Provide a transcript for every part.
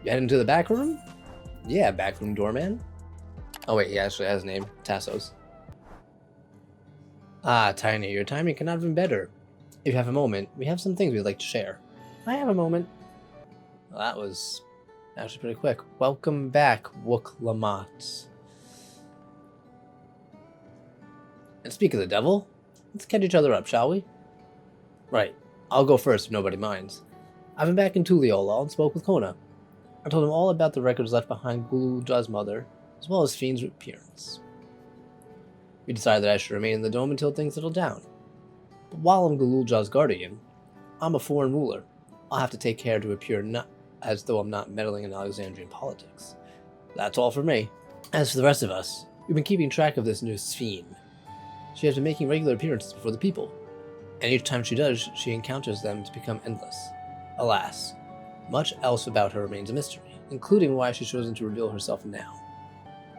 You head into the back room? Yeah, back room doorman. Oh wait, he actually has a name. Tassos. Ah, Tiny, your timing cannot have been better. If you have a moment, we have some things we'd like to share. I have a moment. Well, that was actually pretty quick. Welcome back, Wook Lamont. And speak of the devil, let's catch each other up, shall we? Right. I'll go first if nobody minds. I've been back in Tuliolol and spoke with Kona. I told him all about the records left behind Gululja's mother, as well as Fiend's appearance. We decided that I should remain in the dome until things settle down. But while I'm Gululja's guardian, I'm a foreign ruler. I'll have to take care to appear not as though I'm not meddling in Alexandrian politics. That's all for me. As for the rest of us, we've been keeping track of this new Fiend. She has been making regular appearances before the people, and each time she does, she encounters them to become endless. Alas, much else about her remains a mystery, including why she's chosen to reveal herself now.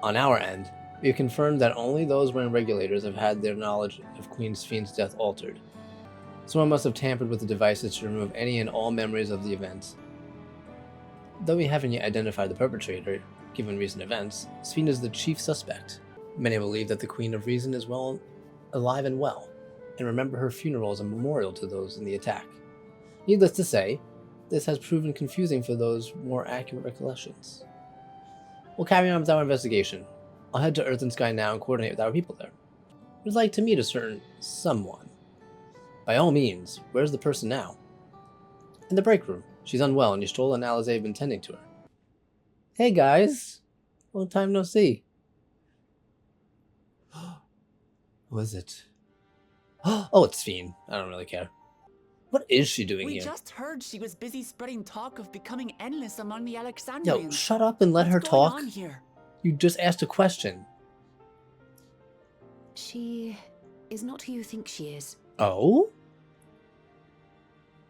On our end, we have confirmed that only those wearing regulators have had their knowledge of Queen Fiend's death altered. Someone must have tampered with the devices to remove any and all memories of the event. Though we haven't yet identified the perpetrator, given recent events, Fiend is the chief suspect. Many believe that the Queen of Reason is alive and well, and remember her funeral as a memorial to those in the attack. Needless to say, this has proven confusing for those more accurate recollections. We'll carry on with our investigation. I'll head to Earth and Sky now and coordinate with our people there. We'd like to meet a certain someone. By all means, where's the person now? In the break room. She's unwell and Yishtol and Alizé have been tending to her. Hey guys! Long time no see. Who is it? Oh, it's Fiend. I don't really care. What is she doing here? We just heard she was busy spreading talk of becoming endless among the Alexandrians. Yo, shut up and let her talk. What's going on here? You just asked a question. She is not who you think she is. Oh?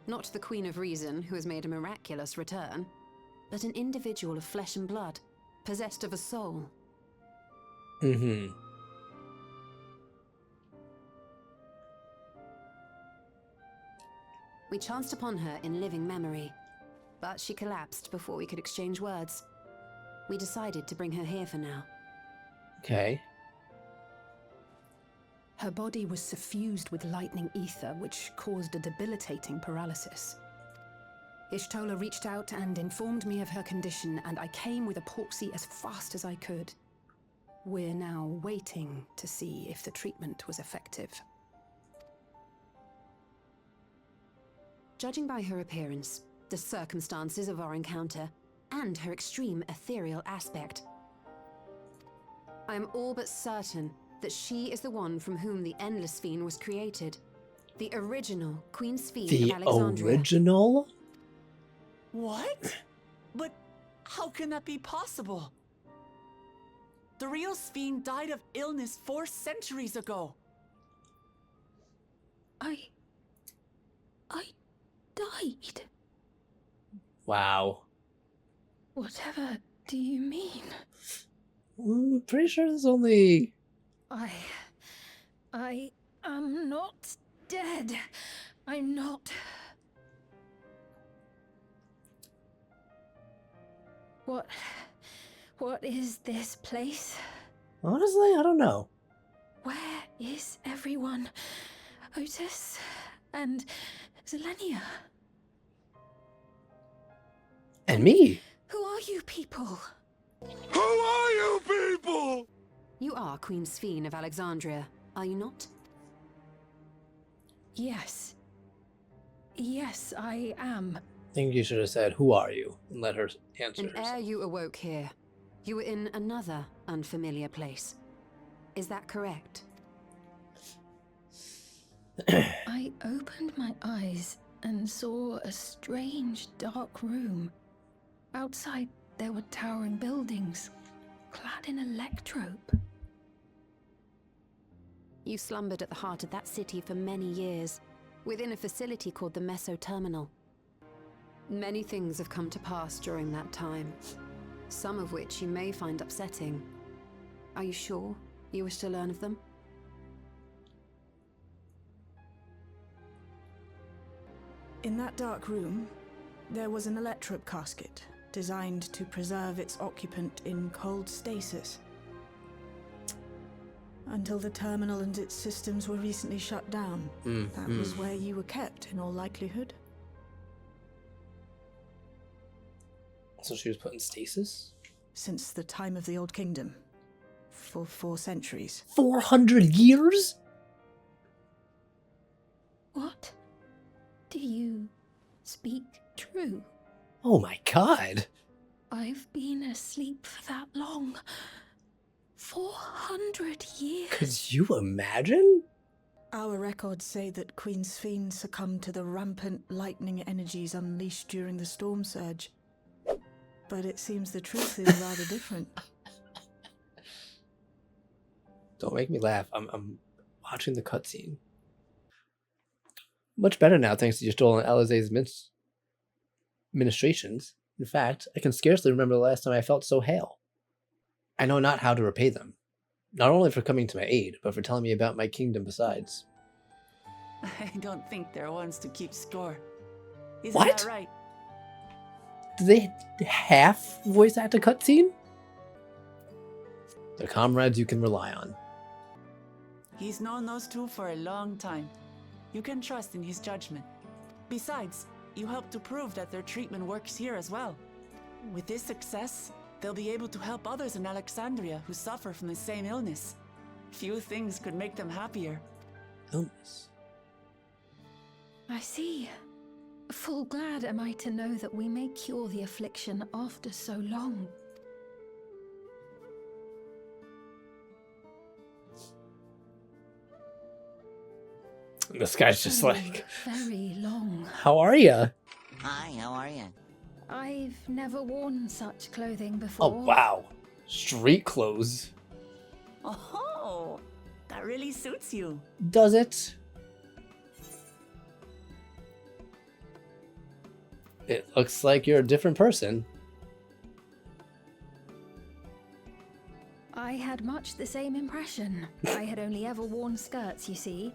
Not the Queen of Reason, who has made a miraculous return, but an individual of flesh and blood, possessed of a soul. Mm-hmm. We chanced upon her in living memory, but she collapsed before we could exchange words. We decided to bring her here for now. Okay. Her body was suffused with lightning ether, which caused a debilitating paralysis. Ishtola reached out and informed me of her condition, and I came with a proxy as fast as I could. We're now waiting to see if the treatment was effective. Judging by her appearance, the circumstances of our encounter, and her extreme ethereal aspect, I am all but certain that she is the one from whom the Endless Fiend was created. The original Queen Fiend of Alexandria. The original? What? But how can that be possible? The real Fiend died of illness 4 centuries ago. I died. Wow. Whatever do you mean? I'm pretty sure there's only... I am not dead. I'm not... What is this place? Honestly, I don't know. Where is everyone? Otis and Zelenia. And me. Who are you people? Who are you people? You are Queen Fiend of Alexandria, are you not? Yes. Yes, I am. I think you should have said, who are you? And let her answer And herself. ere you awoke here, you were in another unfamiliar place. Is that correct? I opened my eyes and saw a strange, dark room. Outside, there were towering buildings, clad in electrope. You slumbered at the heart of that city for many years, within a facility called the Meso Terminal. Many things have come to pass during that time, some of which you may find upsetting. Are you sure you wish to learn of them? In that dark room, there was an electrope casket, designed to preserve its occupant in cold stasis. Until the terminal and its systems were recently shut down. That was where you were kept, in all likelihood. So she was put in stasis? Since the time of the Old Kingdom. For 4 centuries. 400 years? What? Do you speak true? Oh my god. I've been asleep for that long. 400 years. Could you imagine? Our records say that Queen Sphene succumbed to the rampant lightning energies unleashed during the storm surge. But it seems the truth is rather different. Don't make me laugh. I'm watching the cutscene. Much better now, thanks to your stolen Alizé's ministrations. In fact, I can scarcely remember the last time I felt so hale. I know not how to repay them, not only for coming to my aid, but for telling me about my kingdom besides. I don't think they're ones to keep score. Isn't What? that right? Do they half voice act a cutscene? They're comrades you can rely on. He's known those two for a long time. You can trust in his judgment. Besides, you helped to prove that their treatment works here as well. With this success, they'll be able to help others in Alexandria who suffer from the same illness. Few things could make them happier. Illness. I see. Full glad am I to know that we may cure the affliction after so long. This guy's just So like, very long. how are ya? Hi, how are you? I've never worn such clothing before. Oh, wow. Street clothes. Oh, that really suits you. Does it? It looks like you're a different person. I had much the same impression. I had only ever worn skirts, you see.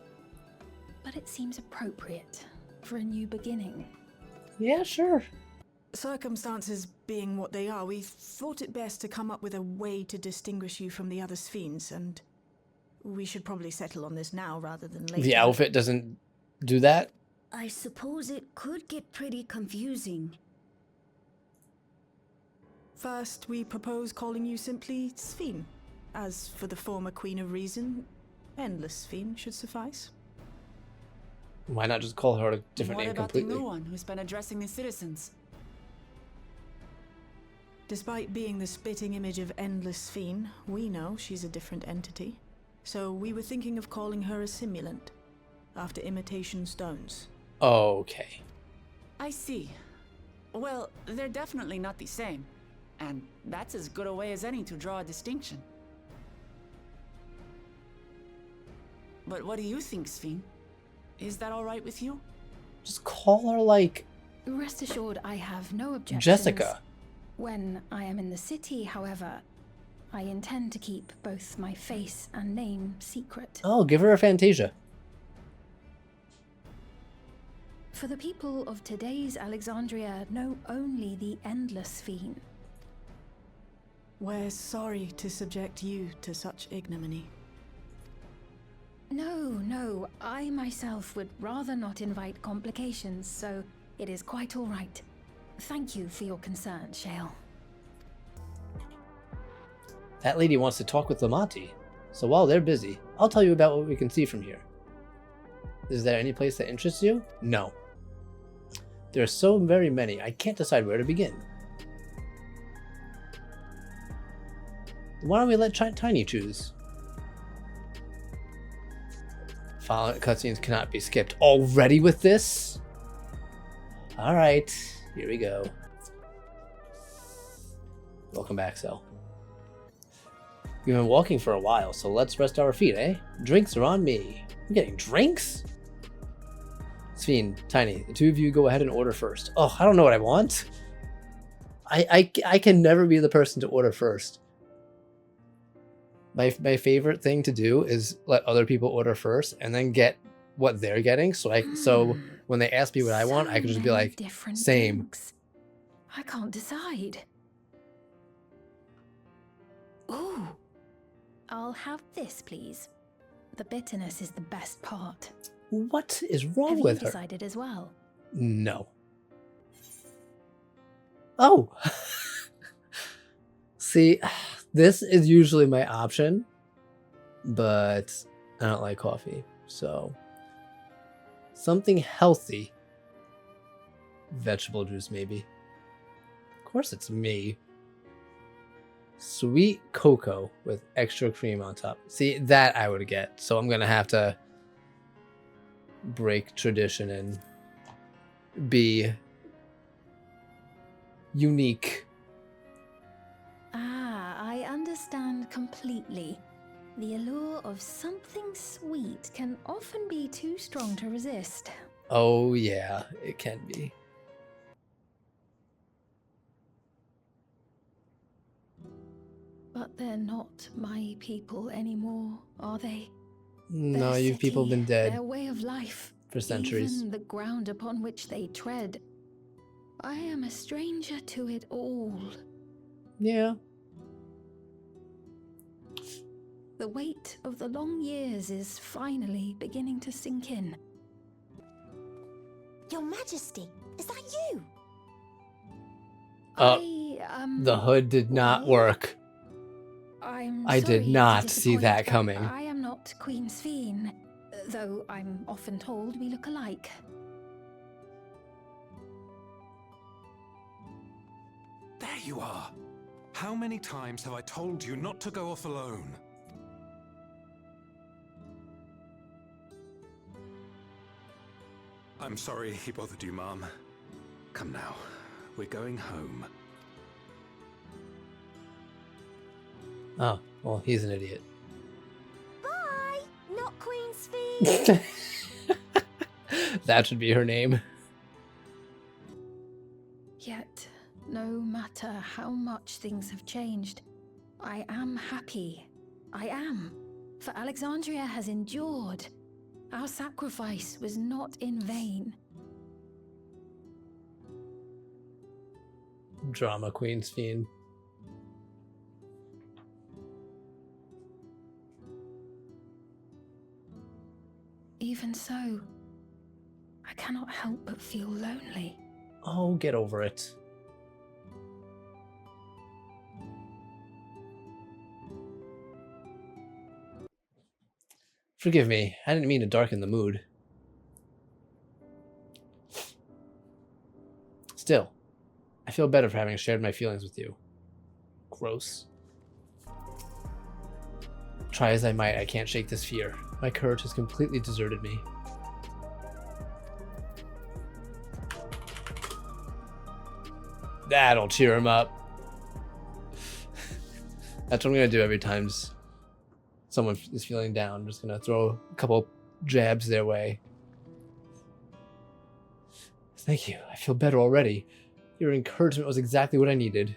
But it seems appropriate for a new beginning. Yeah, sure. Circumstances being what they are, we thought it best to come up with a way to distinguish you from the other Sphenes, and we should probably settle on this now rather than later. The outfit doesn't do that? I suppose it could get pretty confusing. First, we propose calling you simply Sphene. As for the former Queen of Reason, Endless Sphene should suffice. Why not just call her a different What name about completely? the new one who's been addressing the citizens? Despite being the spitting image of Endless Sphene, we know she's a different entity. So we were thinking of calling her a simulant, after imitation stones. Okay. I see. Well, they're definitely not the same. And that's as good a way as any to draw a distinction. But what do you think, Sphene? Is that all right with you? Just call her like Rest assured, I have no objections. Jessica. When I am in the city, however, I intend to keep both my face and name secret. Oh, give her a Fantasia. For the people of today's Alexandria know only the Endless Sphene. We're sorry to subject you to such ignominy. No, I myself would rather not invite complications, so it is quite all right. Thank you for your concern, Shale. That lady wants to talk with Lamonti. So while they're busy, I'll tell you about what we can see from here. Is there any place that interests you? No. There are so very many, I can't decide where to begin. Why don't we let Tiny choose? Following cutscenes cannot be skipped. Already with this? Alright, here we go. Welcome back, Cell. We've been walking for a while, so let's rest our feet, eh? Drinks are on me. I'm getting drinks? Sphene, Tiny, the two of you go ahead and order first. Oh, I don't know what I want. I can never be the person to order first. My favorite thing to do is let other people order first and then get what they're getting. So when they ask me what I want, I can just be like, same. Drinks. I can't decide. Ooh. I'll have this, please. The bitterness is the best part. What is wrong Have you with her? decided as well? No. Oh. See, this is usually my option, but I don't like coffee. So, something healthy. Vegetable juice, maybe. Of course, it's me. Sweet cocoa with extra cream on top. See, that I would get. So, I'm going to have to break tradition and be unique. Ah, I understand completely. The allure of something sweet can often be too strong to resist. Oh, yeah, it can be. But they're not my people anymore, are they? No, Their you people have been dead their way of life, for centuries. even the ground upon which they tread. I am a stranger to it all. Yeah. The weight of the long years is finally beginning to sink in. Your Majesty, is that you? The hood did not work. I did not see that coming. I am not Queen Sphene, though I'm often told we look alike. There you are. How many times have I told you not to go off alone? I'm sorry he bothered you, Mom. Come now, we're going home. Oh, well, he's an idiot. Bye, not Queen Sphene. That should be her name. Yet, no matter how much things have changed, I am happy. I am. For Alexandria has endured. Our sacrifice was not in vain. Drama Queen's Fiend. Even so, I cannot help but feel lonely. Oh, get over it. Forgive me, I didn't mean to darken the mood. Still, I feel better for having shared my feelings with you. Gross. Try as I might, I can't shake this fear. My courage has completely deserted me. That'll cheer him up. That's what I'm gonna do every time someone is feeling down. I'm just gonna throw a couple jabs their way. Thank you. I feel better already. Your encouragement was exactly what I needed.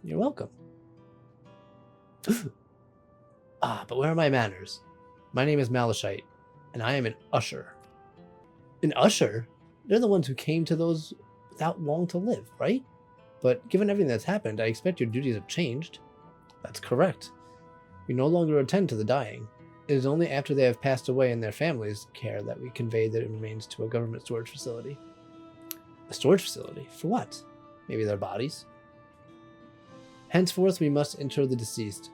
You're welcome. But where are my manners? My name is Malachite, and I am an usher. An usher? They're the ones who came to those without long to live, right? But given everything that's happened, I expect your duties have changed. That's correct. We no longer attend to the dying. It is only after they have passed away in their families' care that we convey their remains to a government storage facility. A storage facility? For what? Maybe their bodies? Henceforth, we must inter the deceased,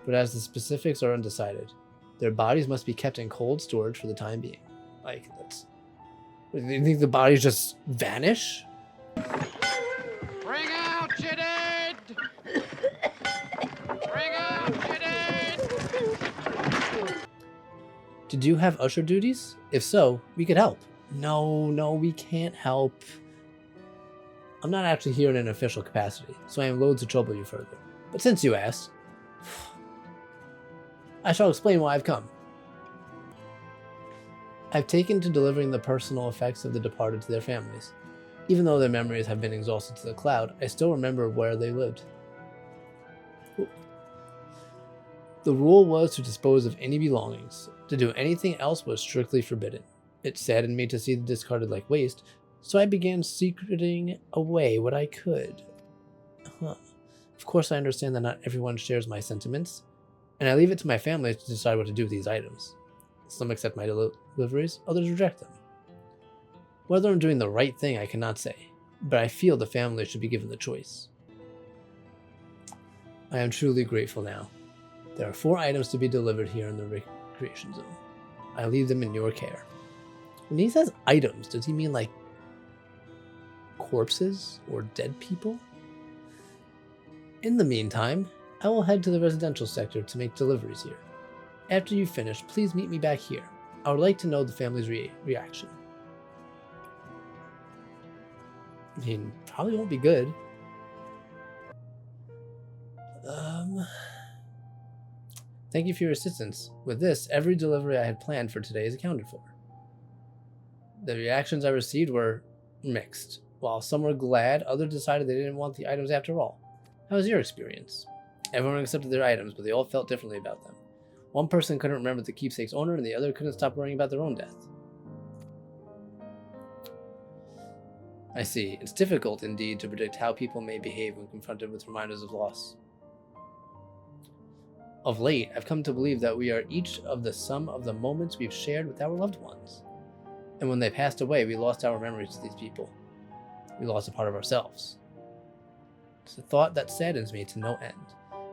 but as the specifics are undecided, their bodies must be kept in cold storage for the time being. Like, that's... Do you think the bodies just vanish? Bring out your dead! Bring out your dead! Did you have usher duties? If so, we could help. No, we can't help. I'm not actually here in an official capacity, so I am loath to trouble you further. But since you asked, I shall explain why I've come. I've taken to delivering the personal effects of the departed to their families. Even though their memories have been exhausted to the cloud, I still remember where they lived. The rule was to dispose of any belongings. To do anything else was strictly forbidden. It saddened me to see them discarded like waste, So I began secreting away what I could. Of course, I understand that not everyone shares my sentiments, and I leave it to my family to decide what to do with these items. Some accept my deliveries, others reject them. Whether I'm doing the right thing, I cannot say, but I feel the family should be given the choice. I am truly grateful now. There are 4 items to be delivered here in the recreation zone. I leave them in your care. When he says items, does he mean like corpses or dead people? In the meantime, I will head to the residential sector to make deliveries here. After you finish, please meet me back here. I would like to know the family's reaction. I mean, probably won't be good. Thank you for your assistance. With this, every delivery I had planned for today is accounted for. The reactions I received were mixed. While some were glad, others decided they didn't want the items after all. How was your experience? Everyone accepted their items, but they all felt differently about them. One person couldn't remember the keepsake's owner, and the other couldn't stop worrying about their own death. I see. It's difficult, indeed, to predict how people may behave when confronted with reminders of loss. Of late, I've come to believe that we are each of the sum of the moments we've shared with our loved ones. And when they passed away, we lost our memories to these people. We lost a part of ourselves. It's a thought that saddens me to no end.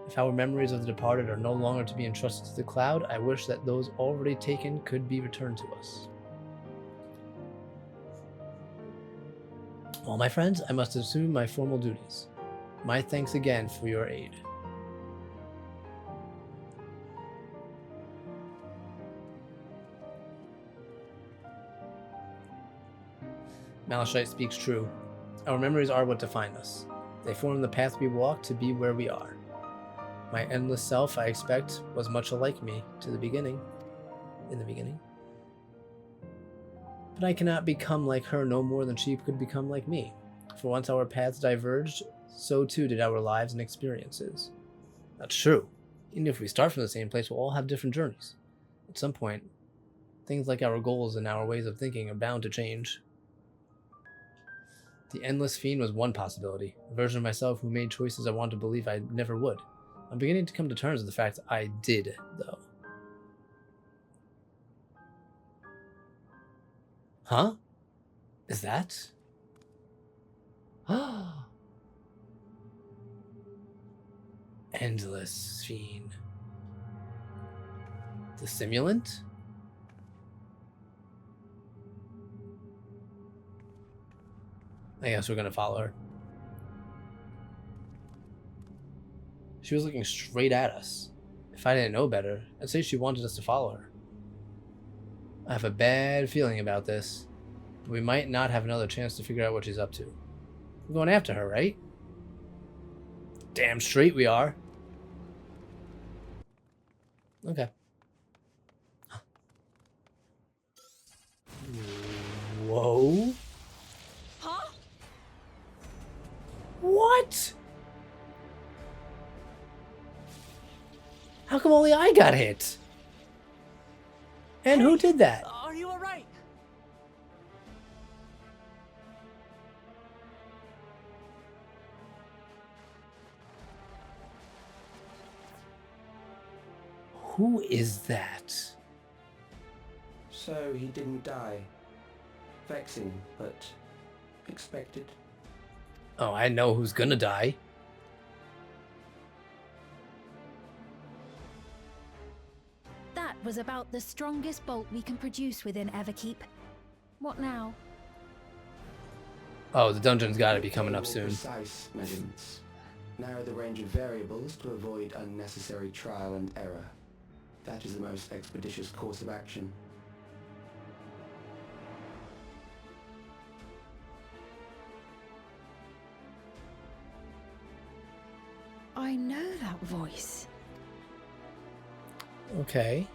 If our memories of the departed are no longer to be entrusted to the cloud, I wish that those already taken could be returned to us. Well, my friends, I must assume my formal duties. My thanks again for your aid. Malachite speaks true. Our memories are what define us. They form the path we walk to be where we are. My endless self, I expect, was much alike me in the beginning. But I cannot become like her no more than she could become like me. For once our paths diverged, so too did our lives and experiences. That's true. Even if we start from the same place, we'll all have different journeys. At some point, things like our goals and our ways of thinking are bound to change. The Endless Fiend was one possibility, a version of myself who made choices I wanted to believe I never would. I'm beginning to come to terms with the fact I did, though. Huh? Is that? Endless Fiend. The simulant? I guess we're gonna follow her. She was looking straight at us. If I didn't know better, I'd say she wanted us to follow her. I have a bad feeling about this. We might not have another chance to figure out what she's up to. We're going after her, right? Damn straight we are. Okay. Whoa. Huh? What? How come only I got hit? And who did that? Are you alright? Who is that? So he didn't die. Vexing, but expected. Oh, I know who's gonna die. That was about the strongest bolt we can produce within Everkeep. What now? Oh, the dungeon's gotta be coming up soon. Precise measurements. Narrow the range of variables to avoid unnecessary trial and error. That is the most expeditious course of action. I know that voice. Okay.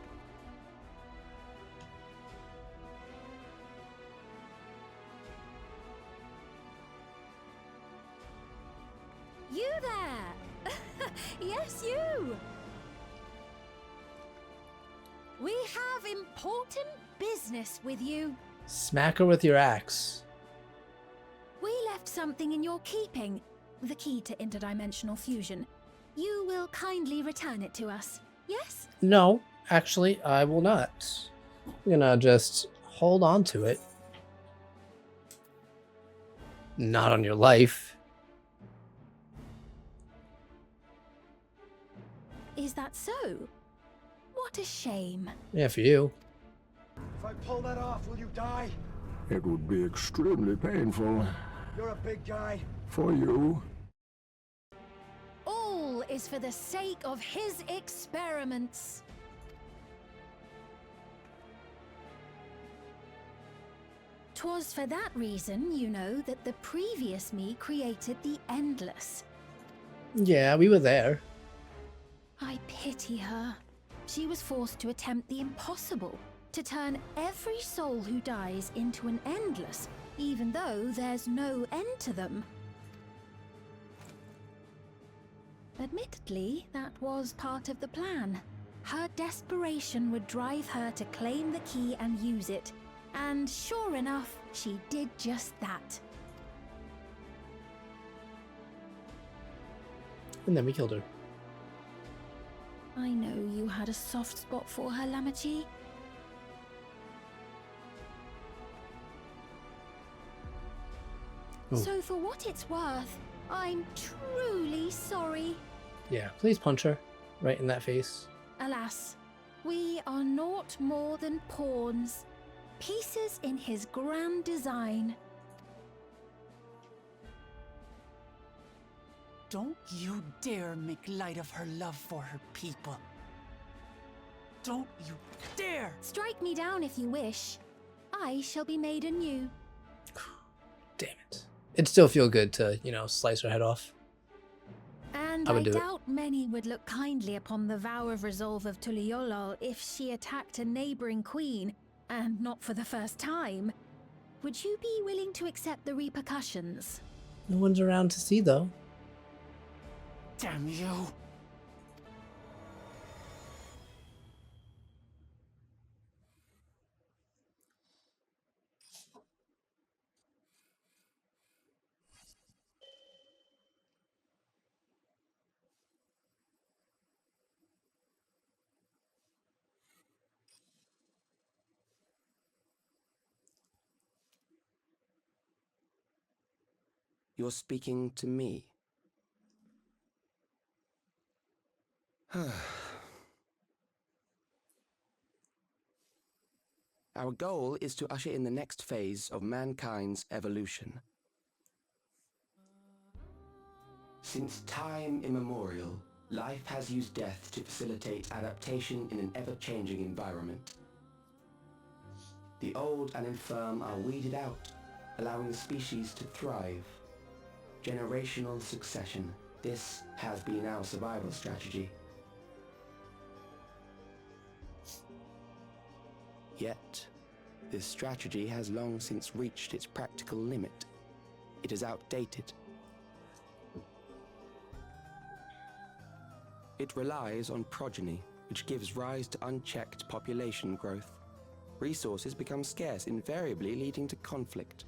You there! Yes, you! We have important business with you. Smack her with your axe. left something in your keeping, the key to interdimensional fusion. You will kindly return it to us, yes? No, actually, I will not. I'm gonna just hold on to it. Not on your life. Is that so? What a shame. Yeah, for you. If I pull that off, will you die? It would be extremely painful. You're a big guy. For you. All is for the sake of his experiments. Twas for that reason, you know, that the previous me created the Endless. Yeah, we were there. I pity her. She was forced to attempt the impossible, to turn every soul who dies into an Endless, even though there's no end to them. Admittedly, that was part of the plan. Her desperation would drive her to claim the key and use it, and sure enough, she did just that. And then we killed her. I know you had a soft spot for her, Lamachi. Ooh. So for what it's worth, I'm truly sorry. Yeah, please punch her. Right in that face. Alas, we are naught more than pawns. Pieces in his grand design. Don't you dare make light of her love for her people. Don't you dare! Strike me down if you wish. I shall be made anew. Damn it. It'd still feel good to, you know, slice her head off. And I doubt many would look kindly upon the vow of resolve of Tuliolol if she attacked a neighboring queen, and not for the first time. Would you be willing to accept the repercussions? No one's around to see, though. Damn you! You're speaking to me. Our goal is to usher in the next phase of mankind's evolution. Since time immemorial, life has used death to facilitate adaptation in an ever-changing environment. The old and infirm are weeded out, allowing the species to thrive. Generational succession. This has been our survival strategy. Yet, this strategy has long since reached its practical limit. It is outdated. It relies on progeny, which gives rise to unchecked population growth. Resources become scarce, invariably leading to conflict.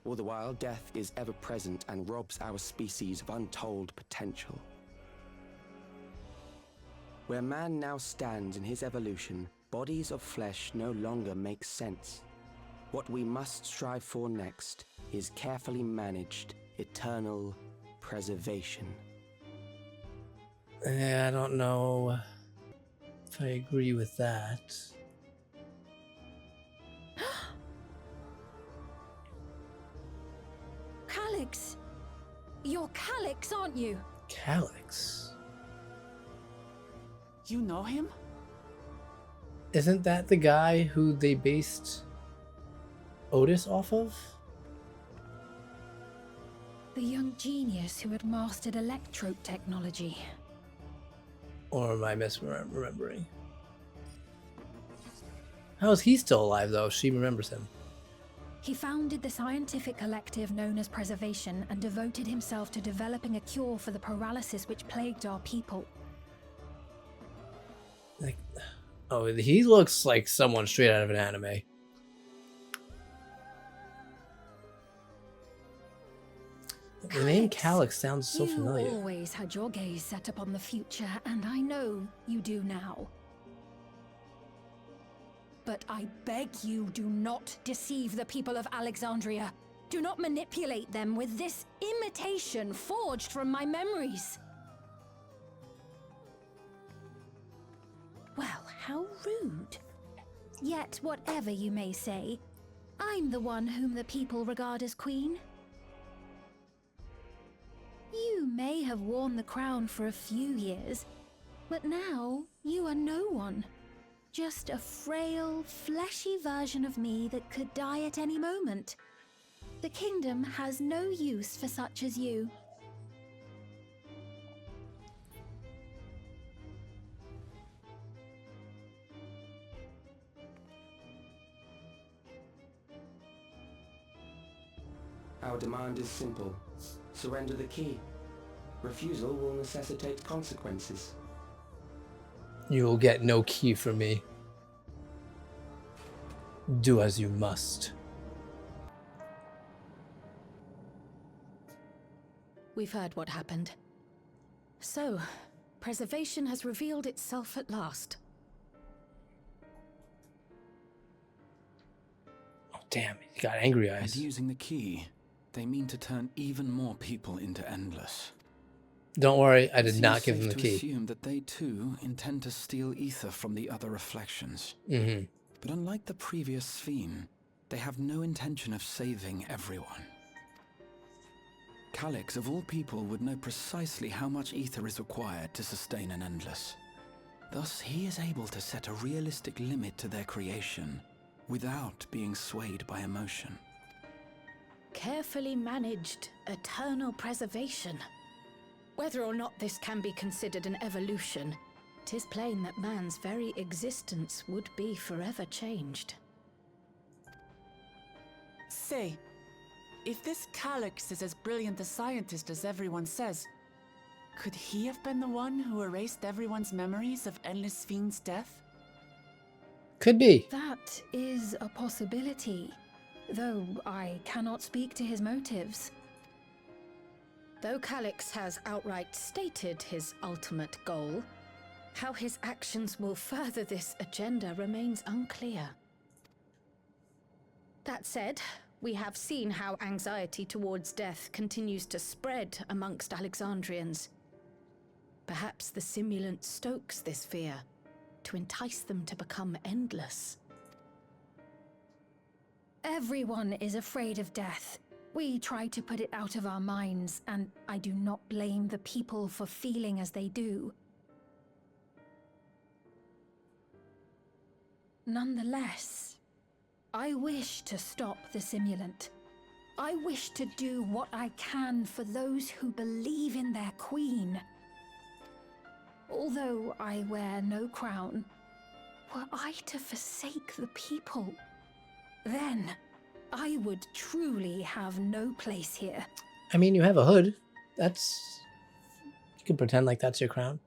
All the while, death is ever present and robs our species of untold potential. Where man now stands in his evolution, bodies of flesh no longer make sense. What we must strive for next is carefully managed, eternal preservation. I don't know if I agree with that. Calyx! You're Calyx, aren't you? Calyx? You know him? Isn't that the guy who they based Otis off of? The young genius who had mastered electrope technology. Or am I misremembering? How is he still alive, though, if she remembers him? He founded the scientific collective known as Preservation and devoted himself to developing a cure for the paralysis which plagued our people. Like, oh, he looks like someone straight out of an anime. The name Calyx sounds so you familiar. always had your gaze set upon the future, and I know you do now. But I beg you, do not deceive the people of Alexandria. Do not manipulate them with this imitation forged from my memories. Well, how rude. Yet, whatever you may say, I'm the one whom the people regard as queen. You may have worn the crown for a few years, but now you are no one. Just a frail, fleshy version of me that could die at any moment. The kingdom has no use for such as you. Our demand is simple. Surrender the key. Refusal will necessitate consequences. You will get no key from me. Do as you must. We've heard what happened. So, preservation has revealed itself at last. Oh, damn, he got angry eyes. And using the key, they mean to turn even more people into Endless. Don't worry, I did It not seems give them the safe key. to assume that they too intend to steal ether from the other reflections. Mm-hmm. But unlike the previous Sphere, they have no intention of saving everyone. Calyx, of all people, would know precisely how much ether is required to sustain an Endless. Thus, he is able to set a realistic limit to their creation without being swayed by emotion. Carefully managed, eternal preservation. Whether or not this can be considered an evolution, 'tis plain that man's very existence would be forever changed. Say, if this Calyx is as brilliant a scientist as everyone says, could he have been the one who erased everyone's memories of Endless Fiend's death? Could be. That is a possibility, though I cannot speak to his motives. Though Calyx has outright stated his ultimate goal, how his actions will further this agenda remains unclear. That said, we have seen how anxiety towards death continues to spread amongst Alexandrians. Perhaps the simulant stokes this fear to entice them to become endless. Everyone is afraid of death. We try to put it out of our minds, and I do not blame the people for feeling as they do. Nonetheless, I wish to stop the simulant. I wish to do what I can for those who believe in their queen. Although I wear no crown, were I to forsake the people, then I would truly have no place here. I mean, you have a hood. That's... You can pretend like that's your crown.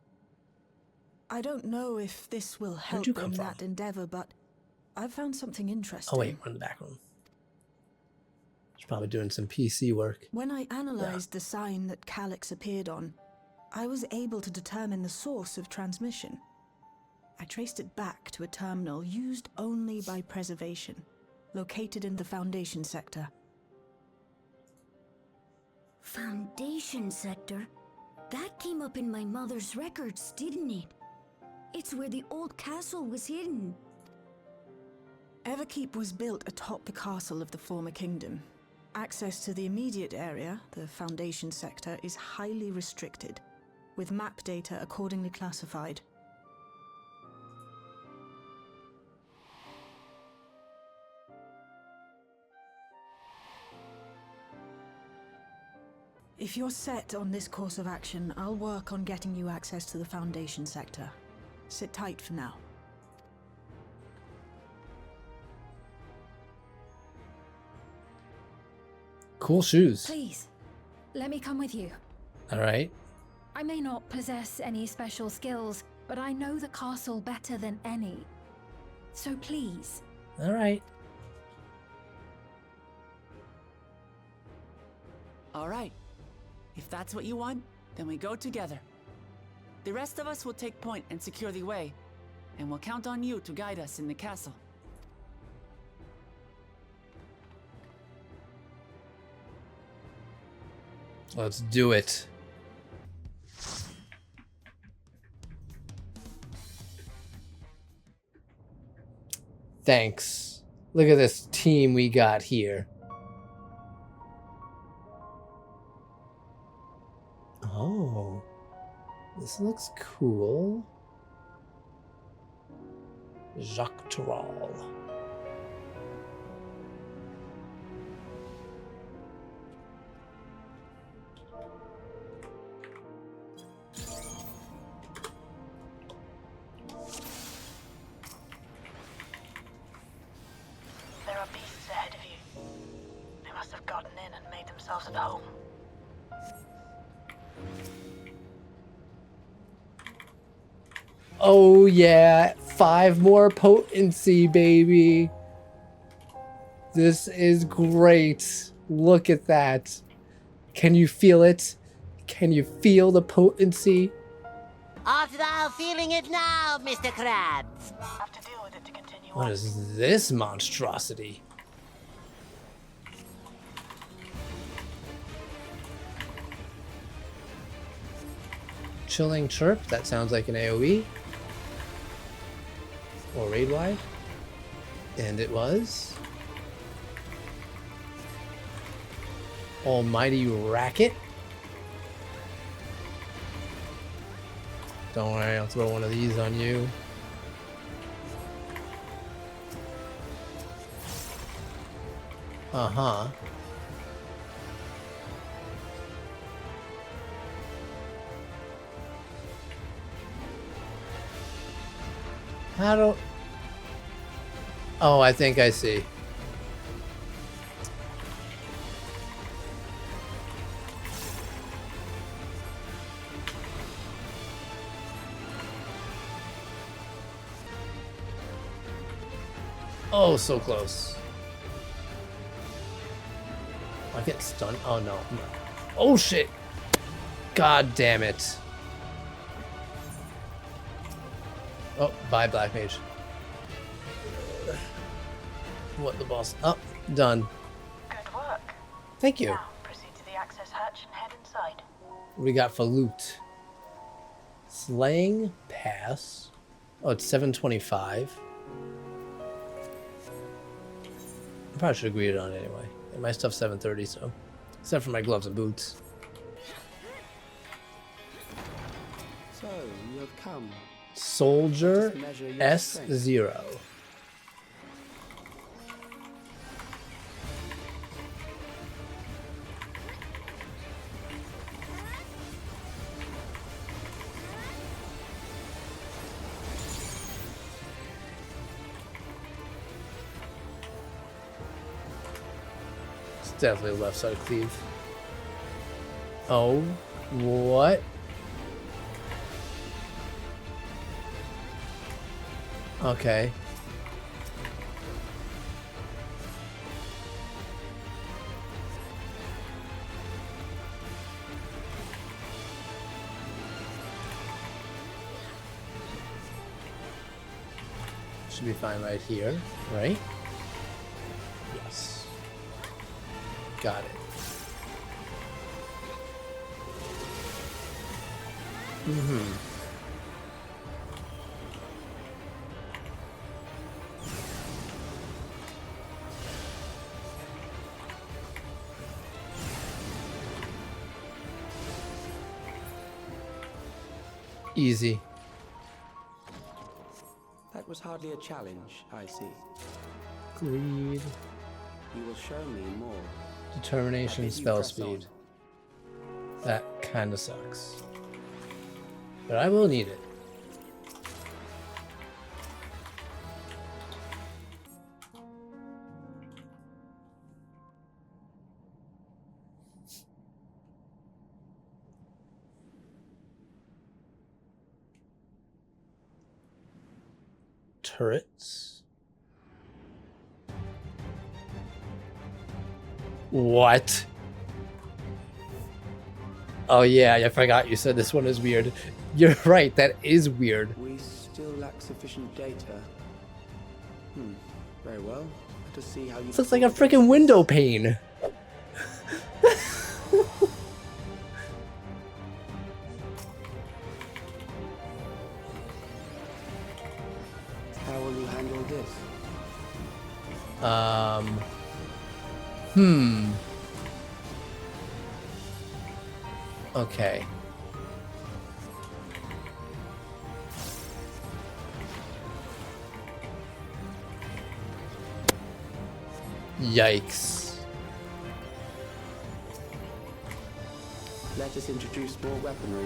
I don't know if this will help you come in from? that endeavor, but I've found something interesting. Oh wait, we're in the back room. She's probably doing some PC work. When I analyzed the sign that Calyx appeared on, I was able to determine the source of transmission. I traced it back to a terminal used only by preservation, located in the Foundation sector. Foundation sector? That came up in my mother's records, didn't it? It's where the old castle was hidden. Everkeep was built atop the castle of the former kingdom. Access to the immediate area, the Foundation sector, is highly restricted, with map data accordingly classified. If you're set on this course of action, I'll work on getting you access to the Foundation sector. Sit tight for now. Cool shoes. Please, let me come with you. All right. I may not possess any special skills, but I know the castle better than any. So please. All right. All right, If that's what you want, then we go together. The rest of us will take point and secure the way, and we'll count on you to guide us in the castle. Let's do it. Thanks. Look at this team we got here. Oh, this looks cool. Jacques Terral. There are beasts ahead of you. They must have gotten in and made themselves at home. Oh yeah, 5 more potency, baby. This is great. Look at that. Can you feel it? Can you feel the potency? Art thou feeling it now, Mr. Krabs? Have to deal with it to continue What on. is this monstrosity? Chilling chirp, that sounds like an AoE. Or raid wide. And it was. Almighty racket. Don't worry, I'll throw one of these on you. Uh-huh. How do... Oh, I think I see. Oh, so close. I get stunned. Oh, no. Oh, shit. God damn it. Oh, bye, Black Mage. What the boss? Oh, done. Good work. Thank you. Now, proceed to the access hatch and head inside. What do we got for loot? Slaying pass. Oh, it's 725. I probably should have agreed on it anyway. And my stuff's 730, so. Except for my gloves and boots. So, you have come. Soldier Just measure your S0. It's definitely left side cleave. Oh, what? Okay. Should be fine right here, right? Yes. Got it. Mm-hmm. Easy. That was hardly a challenge, I see. Greed. You will show me more. Determination, spell speed. That kind of sucks. But I will need it. Turrets. What? Oh yeah, I forgot you said this one is weird. You're right, that is weird. We still lack sufficient data. Very well. Let us see how you... This looks like a freaking window pane. How will you handle this? Okay. Yikes. Let us introduce more weaponry.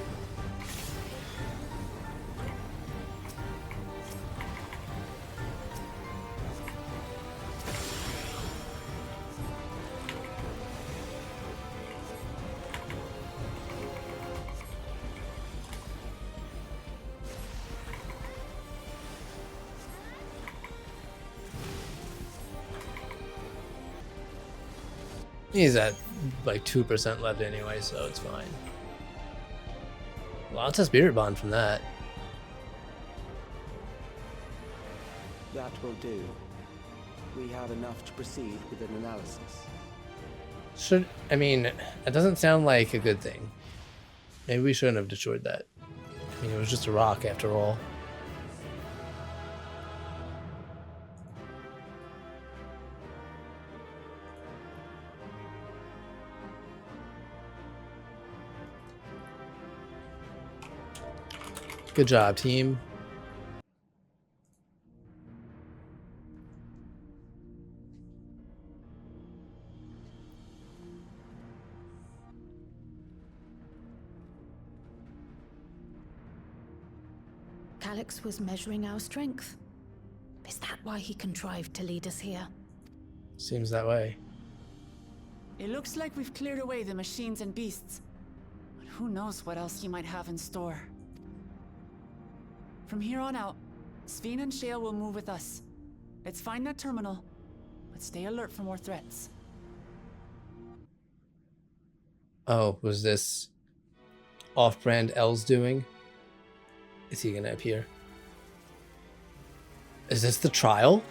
He's at like 2% left anyway, so it's fine. Lots of spirit bond from that. That will do. We have enough to proceed with an analysis. I mean, it doesn't sound like a good thing. Maybe we shouldn't have destroyed that. I mean, it was just a rock after all. Good job, team. Calix was measuring our strength. Is that why he contrived to lead us here? Seems that way. It looks like we've cleared away the machines and beasts. But who knows what else he might have in store. From here on out, Sven and Shale will move with us. Let's find that terminal, but stay alert for more threats. Oh, was this off-brand L's doing? Is he gonna appear? Is this the trial?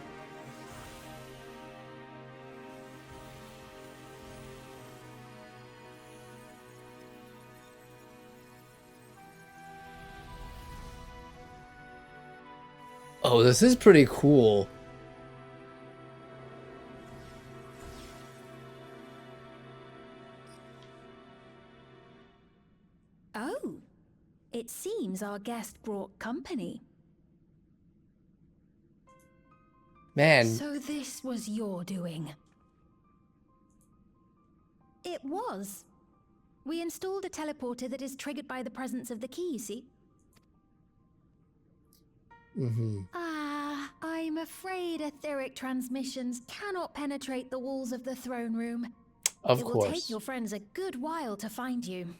Oh, this is pretty cool. Oh, it seems our guest brought company. Man. So this was your doing? It was. We installed a teleporter that is triggered by the presence of the key, see? I'm afraid etheric transmissions cannot penetrate the walls of the throne room. Of It will course. take your friends a good while to find you.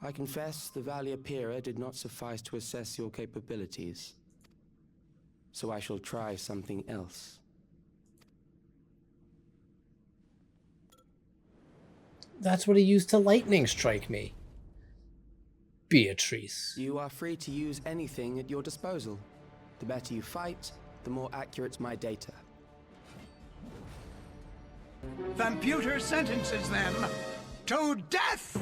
I confess the Valiapira did not suffice to assess your capabilities. So I shall try something else. That's what he used to lightning strike me. Beatrice. You are free to use anything at your disposal. The better you fight, the more accurate my data. Computer sentences them to death!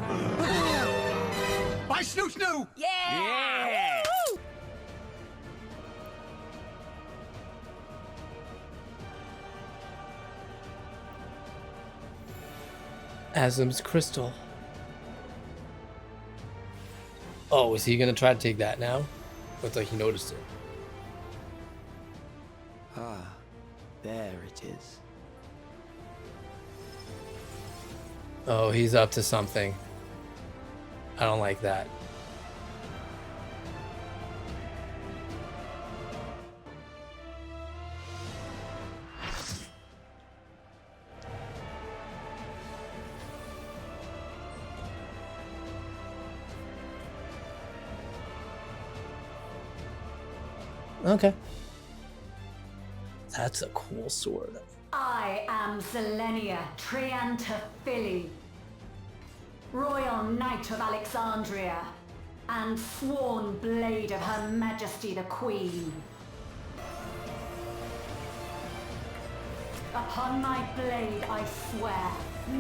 By Snoo Snoo! Yeah! Asm's crystal. Oh, is he gonna try to take that now? Looks like he noticed it. Ah, there it is. Oh, he's up to something. I don't like that. Okay. That's a cool sword. I am Zelenia Triantaphili, Royal Knight of Alexandria, and sworn blade of Her Majesty the Queen. Upon my blade I swear,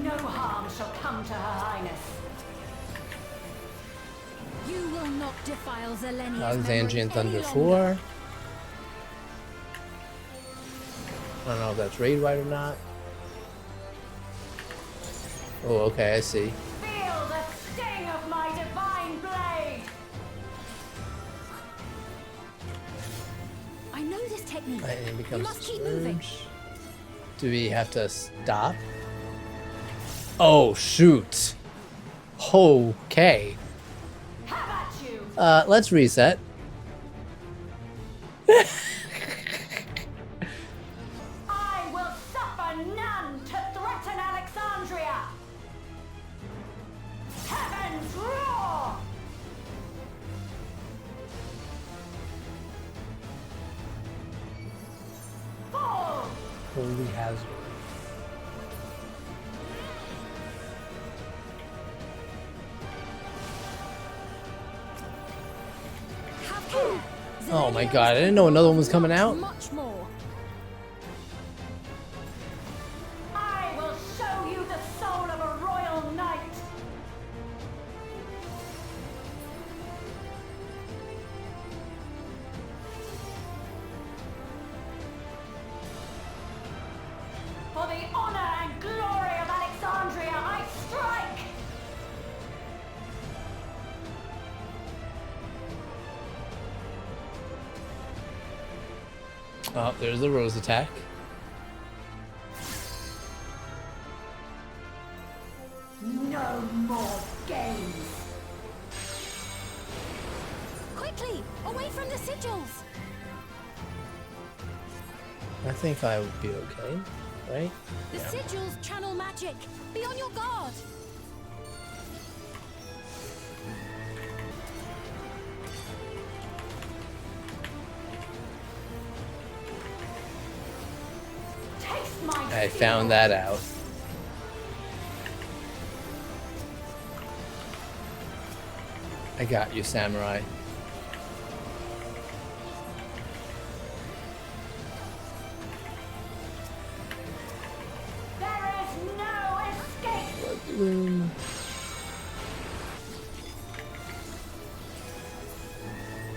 no harm shall come to Her Highness. You will not defile Zelenia's Alexandrian memory Thunder any 4. longer. I don't know if that's raid right or not. Oh, okay, I see. Feel the sting of my divine blade! I know this technique. Lightning You becomes must keep moving. surge. Do we have to stop? Oh, shoot. Okay. How about you? Let's reset. I will suffer none to threaten Alexandria! Heavens roar! Fall! Holy hazard. Have care. Oh my god, I didn't know another one was coming out. Much more. I will show you the soul of a royal knight! For the honor and glory of Alexandria, I strike! Oh, there's the rose attack. No more games! Quickly, away from the sigils. I think I would be okay, right? The sigils channel magic. Be on your guard. Taste my I found that out. I got you, samurai. There is no escape!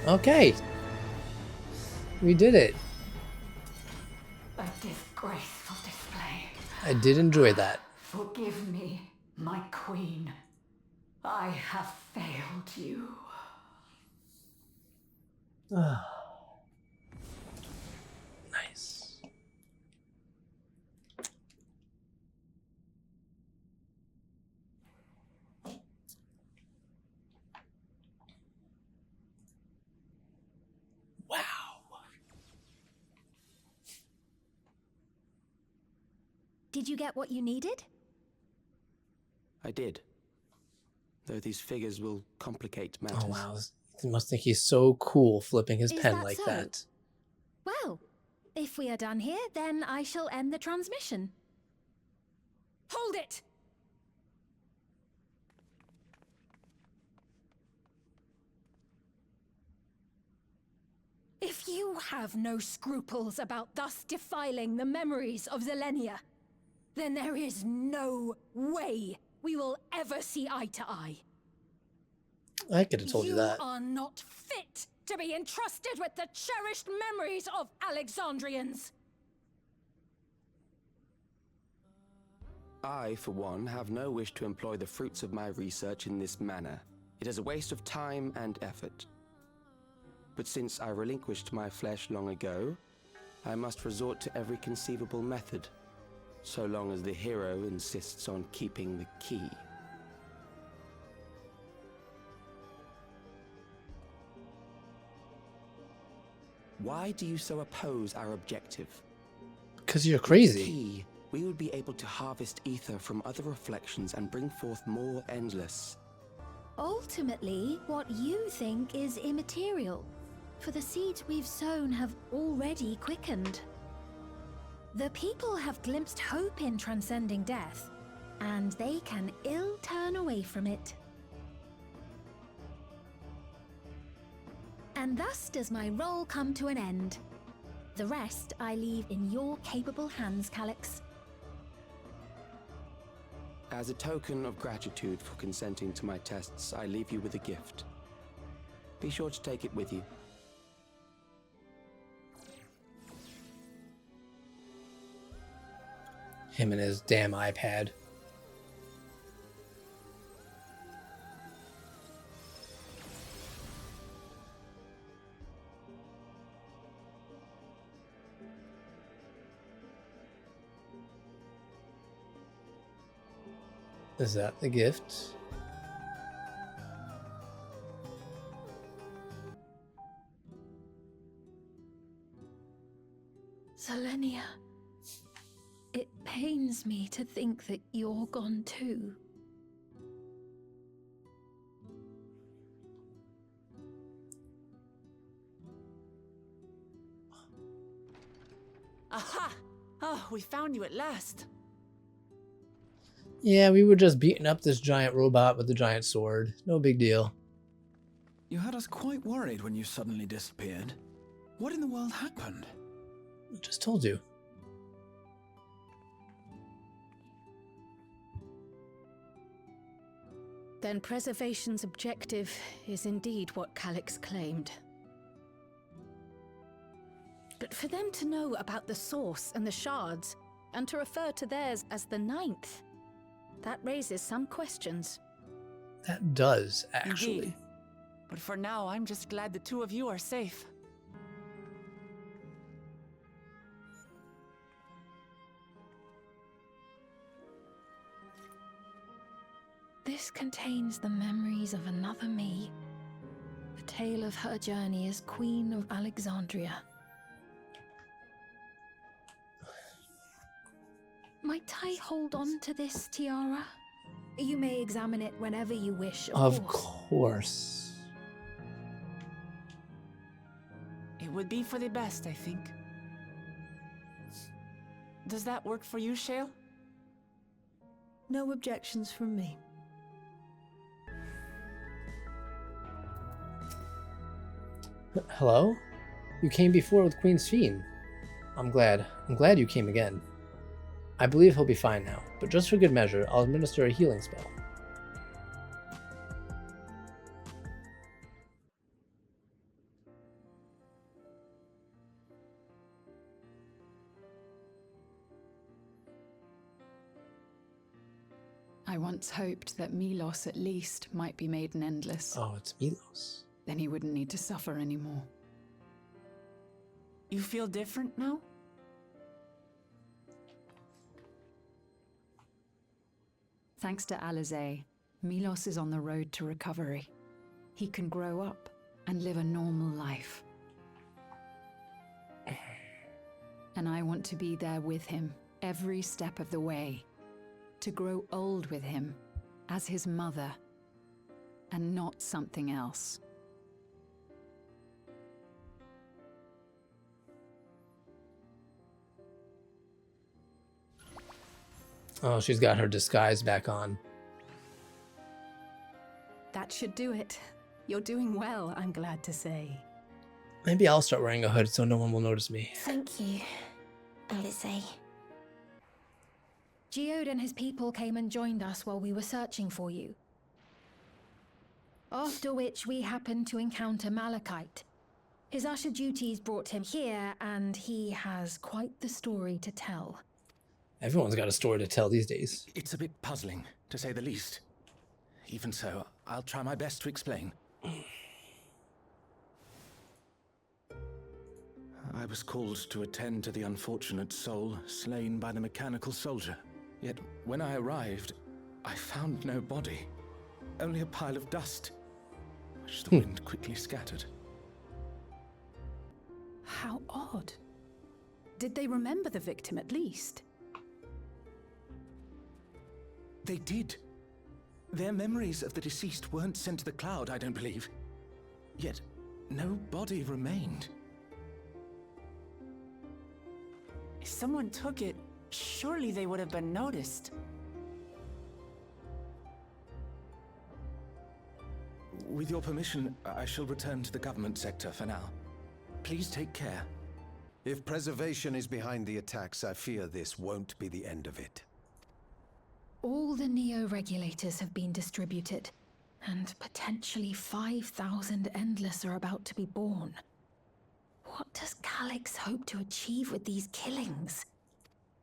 Okay. We did it. A disgraceful display. I did enjoy that. Forgive me, my queen. I have failed you. Nice. Wow. Did you get what you needed? I did. Though these figures will complicate matters. Oh wow. You must think he's so cool flipping his Is pen that like so? that. Well, if we are done here, then I shall end the transmission. Hold it! If you have no scruples about thus defiling the memories of Zelenia, then there is no way we will ever see eye to eye. I could have told you that. You are not fit to be entrusted with the cherished memories of Alexandrians. I, for one, have no wish to employ the fruits of my research in this manner. It is a waste of time and effort. But since I relinquished my flesh long ago, I must resort to every conceivable method, so long as the hero insists on keeping the key. Why do you so oppose our objective? Because you're With the crazy. key, we would be able to harvest ether from other reflections and bring forth more endless. Ultimately, what you think is immaterial, for the seeds we've sown have already quickened. The people have glimpsed hope in transcending death, and they can ill turn away from it. And thus does my role come to an end. The rest I leave in your capable hands, Calix. As a token of gratitude for consenting to my tests, I leave you with a gift. Be sure to take it with you. Him and his damn iPad. Is that the gift? Zelenia, it pains me to think that you're gone too. Aha! Oh, we found you at last. Yeah, we were just beating up this giant robot with the giant sword. No big deal. You had us quite worried when you suddenly disappeared. What in the world happened? I just told you. Then preservation's objective is indeed what Calix claimed. But for them to know about the source and the shards, and to refer to theirs as the ninth, that raises some questions. That does, actually. Indeed. But for now, I'm just glad the two of you are safe. This contains the memories of another me. The tale of her journey as Queen of Alexandria. Might I hold on to this tiara? You may examine it whenever you wish, Of course. It would be for the best, I think. Does that work for you, Shale? No objections from me. Hello? You came before with Queen's Fiend. I'm glad you came again. I believe he'll be fine now, but just for good measure, I'll administer a healing spell. I once hoped that Milos at least might be made an endless. Oh, it's Milos. Then he wouldn't need to suffer anymore. You feel different now? Thanks to Alizé, Milos is on the road to recovery. He can grow up and live a normal life. And I want to be there with him every step of the way. To grow old with him as his mother and not something else. Oh, she's got her disguise back on. That should do it. You're doing well, I'm glad to say. Maybe I'll start wearing a hood so no one will notice me. Thank you, Alizé. Geode and his people came and joined us while we were searching for you. After which we happened to encounter Malachite. His usher duties brought him here, and he has quite the story to tell. Everyone's got a story to tell these days. It's a bit puzzling, to say the least. Even so, I'll try my best to explain. I was called to attend to the unfortunate soul slain by the mechanical soldier. Yet, when I arrived, I found no body. Only a pile of dust, which the wind quickly scattered. How odd. Did they remember the victim at least? They did. Their memories of the deceased weren't sent to the cloud, I don't believe. Yet, no body remained. If someone took it, surely they would have been noticed. With your permission, I shall return to the government sector for now. Please take care. If preservation is behind the attacks, I fear this won't be the end of it. All the Neo-regulators have been distributed, and potentially 5,000 Endless are about to be born. What does Calix hope to achieve with these killings?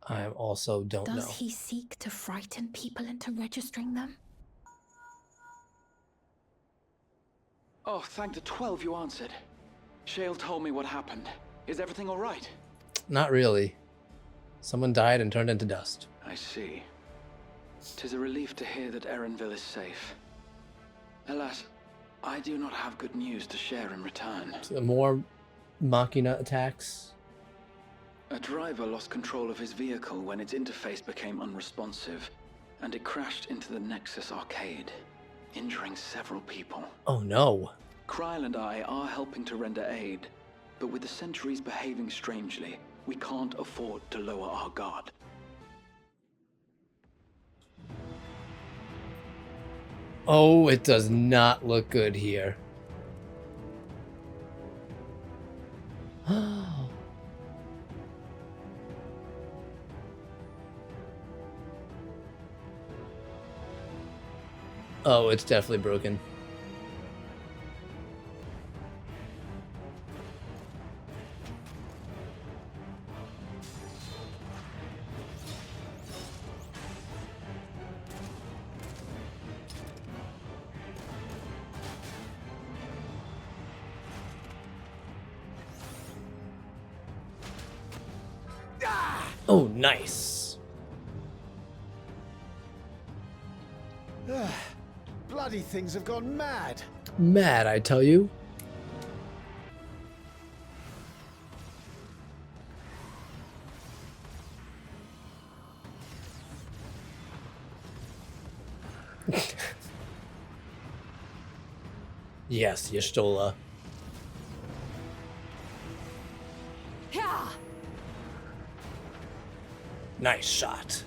I also don't know. Does he seek to frighten people into registering them? Oh, thank the 12 you answered. Shale told me what happened. Is everything all right? Not really. Someone died and turned into dust. I see. 'Tis a relief to hear that Erenville is safe. Alas, I do not have good news to share in return. So the more Machina attacks. A driver lost control of his vehicle when its interface became unresponsive, and it crashed into the Nexus arcade, injuring several people. Oh no. Kryl and I are helping to render aid, but with the sentries behaving strangely, we can't afford to lower our guard. Oh, it does not look good here. Oh, it's definitely broken. Oh, nice. Bloody things have gone mad. Mad, I tell you. Yes, Y'shtola. Nice shot.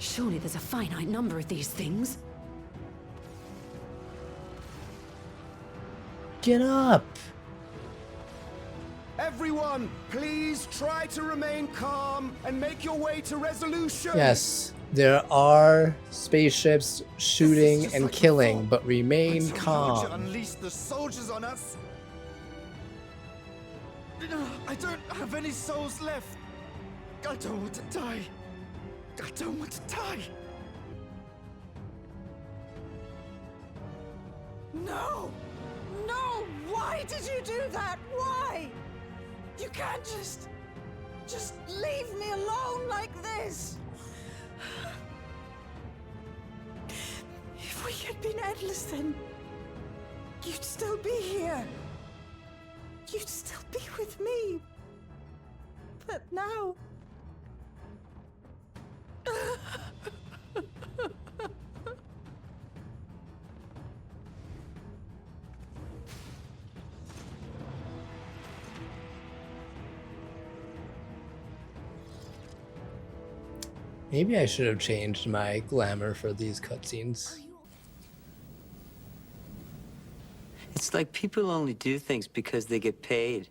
Surely there's a finite number of these things. Get up! Everyone, please try to remain calm and make your way to resolution. Yes, there are spaceships shooting and killing, but remain calm. Unleash the soldiers on us. I don't have any souls left. I don't want to die. I don't want to die. No! No! Why did you do that? Why? You can't just leave me alone like this. If we had been endless, then you'd still be here. You'd still be with me. But now... Maybe I should have changed my glamour for these cutscenes. It's like people only do things because they get paid.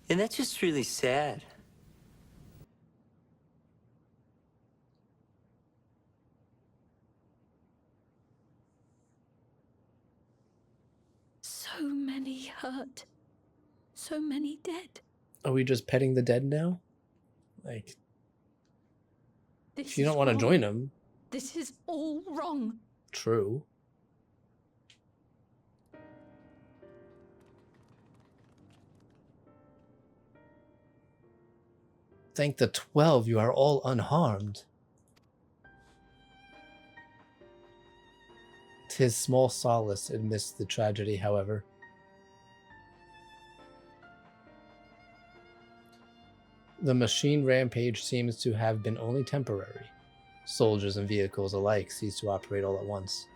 And that's just really sad. So many hurt. So many dead. Are we just petting the dead now? Like, This if you don't is want to wrong. join them. This is all wrong. True. Thank the 12, you are all unharmed. 'Tis small solace amidst the tragedy, however. The machine rampage seems to have been only temporary. Soldiers and vehicles alike ceased to operate all at once,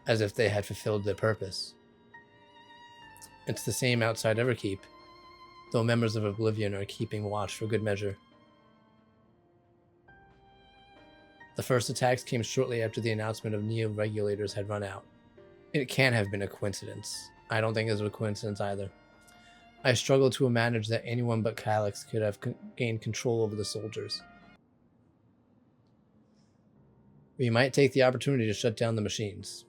as if they had fulfilled their purpose. It's the same outside Underkeep, though members of Oblivion are keeping watch for good measure. The first attacks came shortly after the announcement of neo-regulators had run out. It can't have been a coincidence. I don't think it was a coincidence either. I struggle to imagine that anyone but Calyx could have gained control over the soldiers. We might take the opportunity to shut down the machines.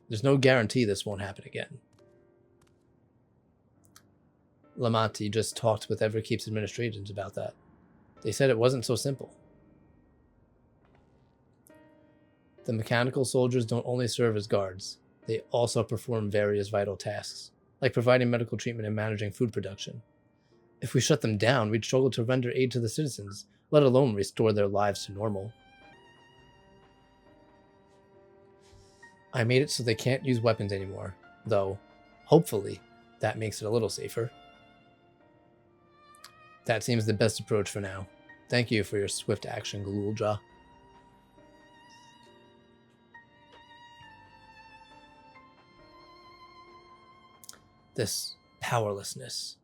There's no guarantee this won't happen again. Lamanti just talked with Everkeep's administrators about that. They said it wasn't so simple. The mechanical soldiers don't only serve as guards, they also perform various vital tasks, like providing medical treatment and managing food production. If we shut them down, we'd struggle to render aid to the citizens, let alone restore their lives to normal. I made it so they can't use weapons anymore, though hopefully that makes it a little safer. That seems the best approach for now. Thank you for your swift action, Galulja. This powerlessness.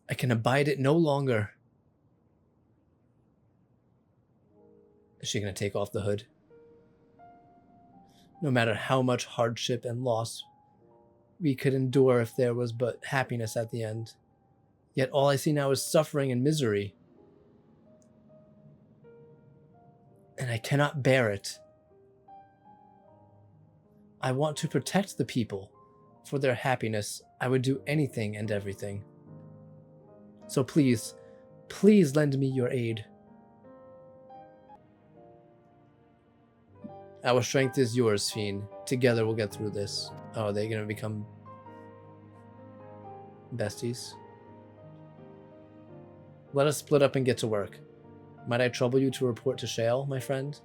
I can abide it no longer. Is she going to take off the hood? No matter how much hardship and loss we could endure if there was but happiness at the end. Yet all I see now is suffering and misery. And I cannot bear it. I want to protect the people. For their happiness, I would do anything and everything. So please, please lend me your aid. Our strength is yours, Fiend. Together we'll get through this. Oh, are they going to become besties? Let us split up and get to work. Might I trouble you to report to Shale, my friend?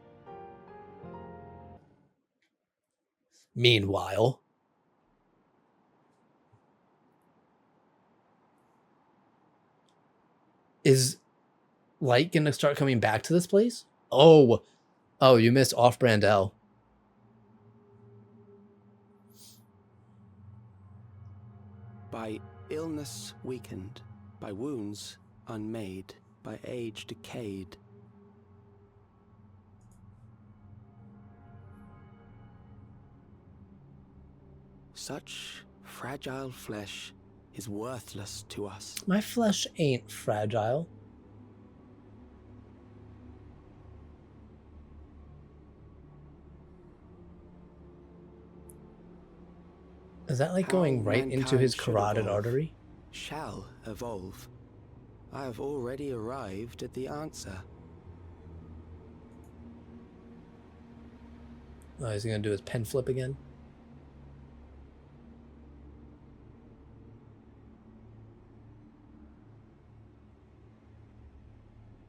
Meanwhile... Is Light gonna start coming back to this place? Oh, you missed Off-Brand L. By illness weakened, by wounds unmade, by age decayed. Such fragile flesh is worthless to us. My flesh ain't fragile. Is that like going right into his carotid artery? Shall evolve. I have already arrived at the answer. Oh, is he gonna do his pen flip again?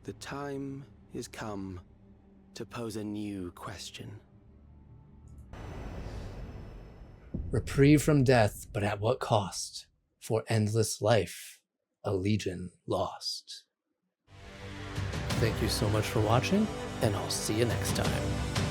The time is come to pose a new question. Reprieve from death, but at what cost? For endless life, a legion lost. Thank you so much for watching, and I'll see you next time.